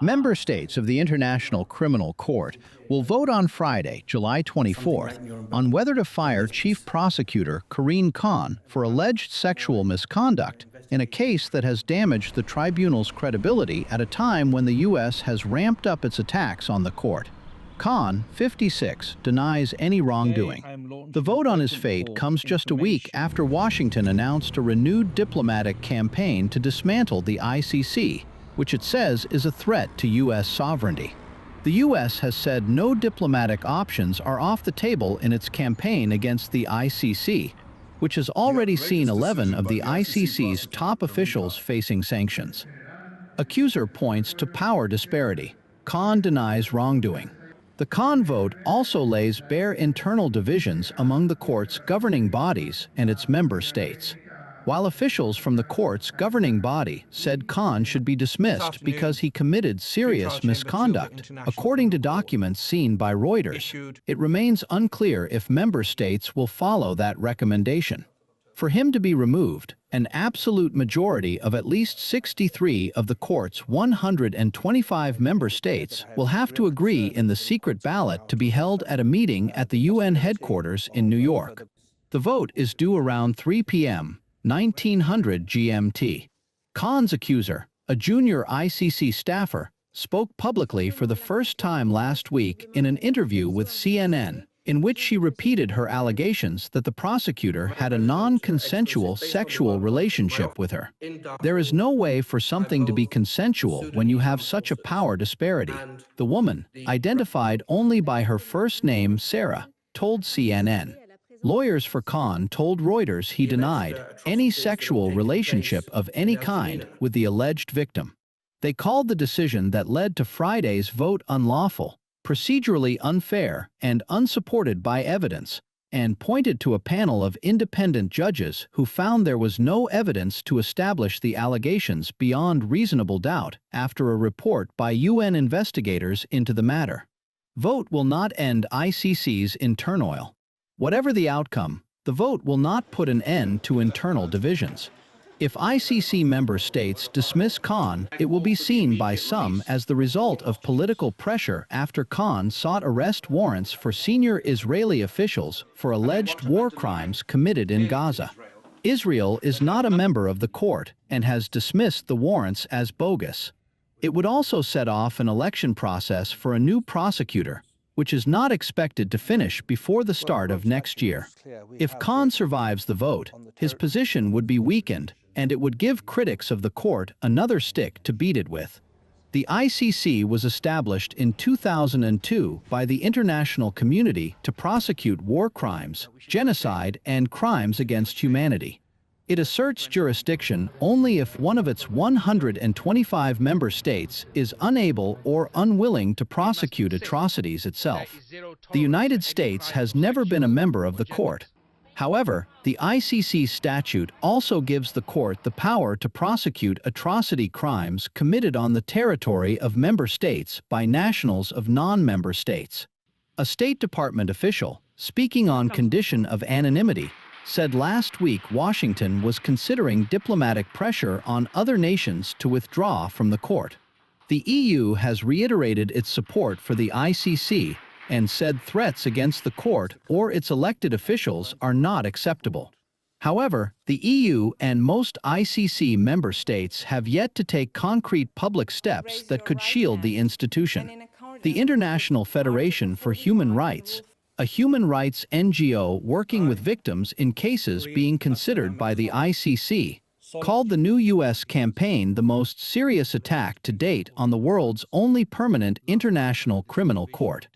Member states of the International Criminal Court will vote on Friday, July 24th, on whether to fire Chief Prosecutor Karim Khan for alleged sexual misconduct in a case that has damaged the tribunal's credibility at a time when the U.S. has ramped up its attacks on the court. Khan, 56, denies any wrongdoing. The vote on his fate comes just a week after Washington announced a renewed diplomatic campaign to dismantle the ICC, which it says is a threat to U.S. sovereignty. The U.S. has said no diplomatic options are off the table in its campaign against the ICC, which has already seen 11 of the ICC's top officials facing sanctions. Accuser points to power disparity. Khan denies wrongdoing. The Khan vote also lays bare internal divisions among the court's governing bodies and its member states. While officials from the court's governing body said Khan should be dismissed because he committed serious misconduct, according to documents seen by Reuters, it remains unclear if member states will follow that recommendation. For him to be removed, an absolute majority of at least 63 of the court's 125 member states will have to agree in the secret ballot to be held at a meeting at the UN headquarters in New York. The vote is due around 3 p.m. 1900 GMT. Khan's accuser, a junior ICC staffer, spoke publicly for the first time last week in an interview with CNN, in which she repeated her allegations that the prosecutor had a non-consensual sexual relationship with her. There is no way for something to be consensual when you have such a power disparity, the woman, identified only by her first name Sarah, told CNN. Lawyers for Khan told Reuters he denied any sexual relationship of any kind with the alleged victim. They called the decision that led to Friday's vote unlawful, procedurally unfair, and unsupported by evidence, and pointed to a panel of independent judges who found there was no evidence to establish the allegations beyond reasonable doubt after a report by UN investigators into the matter. Vote will not end ICC's in turmoil. Whatever the outcome, the vote will not put an end to internal divisions. If ICC member states dismiss Khan, it will be seen by some as the result of political pressure after Khan sought arrest warrants for senior Israeli officials for alleged war crimes committed in Gaza. Israel is not a member of the court and has dismissed the warrants as bogus. It would also set off an election process for a new prosecutor, which is not expected to finish before the start of next year. If Khan survives the vote, his position would be weakened, and it would give critics of the court another stick to beat it with. The ICC was established in 2002 by the international community to prosecute war crimes, genocide, and crimes against humanity. It asserts jurisdiction only if one of its 125 member states is unable or unwilling to prosecute atrocities itself. The United States has never been a member of the court. However, the ICC statute also gives the court the power to prosecute atrocity crimes committed on the territory of member states by nationals of non-member states. A State Department official, speaking on condition of anonymity, said last week Washington was considering diplomatic pressure on other nations to withdraw from the court. The EU has reiterated its support for the ICC and said threats against the court or its elected officials are not acceptable. However, the EU and most ICC member states have yet to take concrete public steps that could shield the institution. The International Federation for Human Rights, a human rights NGO working with victims in cases being considered by the ICC, called the new U.S. campaign the most serious attack to date on the world's only permanent international criminal court.